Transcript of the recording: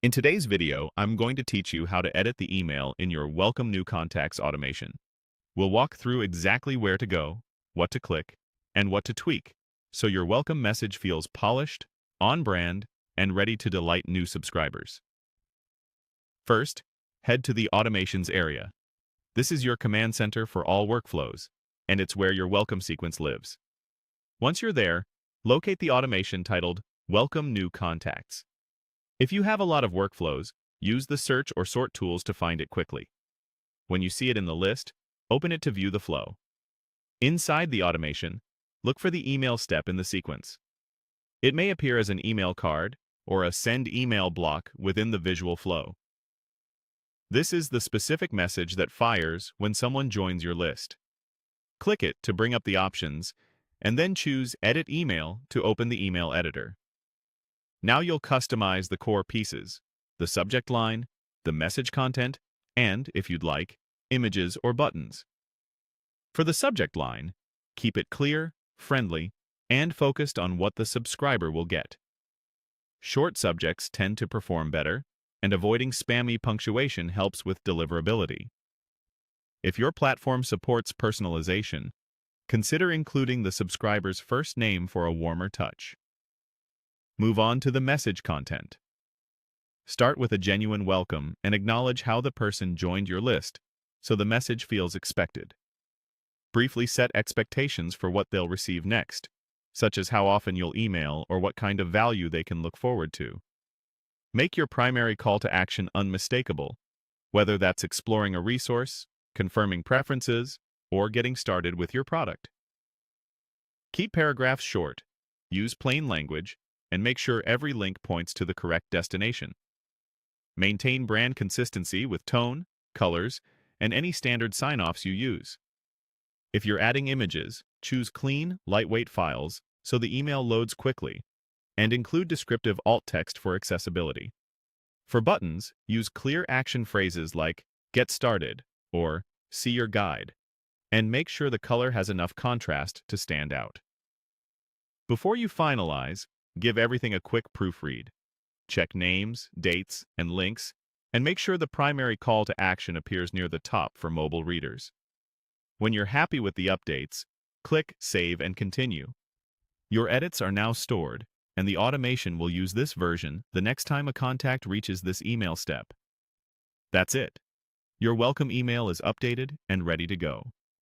In today's video, I'm going to teach you how to edit the email in your Welcome New Contacts automation. We'll walk through exactly where to go, what to click, and what to tweak, so your welcome message feels polished, on brand, and ready to delight new subscribers. First, head to the Automations area. This is your command center for all workflows, and it's where your welcome sequence lives. Once you're there, locate the automation titled Welcome New Contacts. If you have a lot of workflows, use the search or sort tools to find it quickly. When you see it in the list, open it to view the flow. Inside the automation, look for the email step in the sequence. It may appear as an email card or a send email block within the visual flow. This is the specific message that fires when someone joins your list. Click it to bring up the options, and then choose Edit Email to open the email editor. Now you'll customize the core pieces, the subject line, the message content, and, if you'd like, images or buttons. For the subject line, keep it clear, friendly, and focused on what the subscriber will get. Short subjects tend to perform better, and avoiding spammy punctuation helps with deliverability. If your platform supports personalization, consider including the subscriber's first name for a warmer touch. Move on to the message content. Start with a genuine welcome and acknowledge how the person joined your list, so the message feels expected. Briefly set expectations for what they'll receive next, such as how often you'll email or what kind of value they can look forward to. Make your primary call to action unmistakable, whether that's exploring a resource, confirming preferences, or getting started with your product. Keep paragraphs short, use plain language, and make sure every link points to the correct destination. Maintain brand consistency with tone, colors, and any standard sign-offs you use. If you're adding images, choose clean, lightweight files so the email loads quickly, and include descriptive alt text for accessibility. For buttons, use clear action phrases like "Get started" or "See your guide," and make sure the color has enough contrast to stand out. Before you finalize, give everything a quick proofread. Check names, dates, and links, and make sure the primary call to action appears near the top for mobile readers. When you're happy with the updates, click Save and Continue. Your edits are now stored, and the automation will use this version the next time a contact reaches this email step. That's it. Your welcome email is updated and ready to go.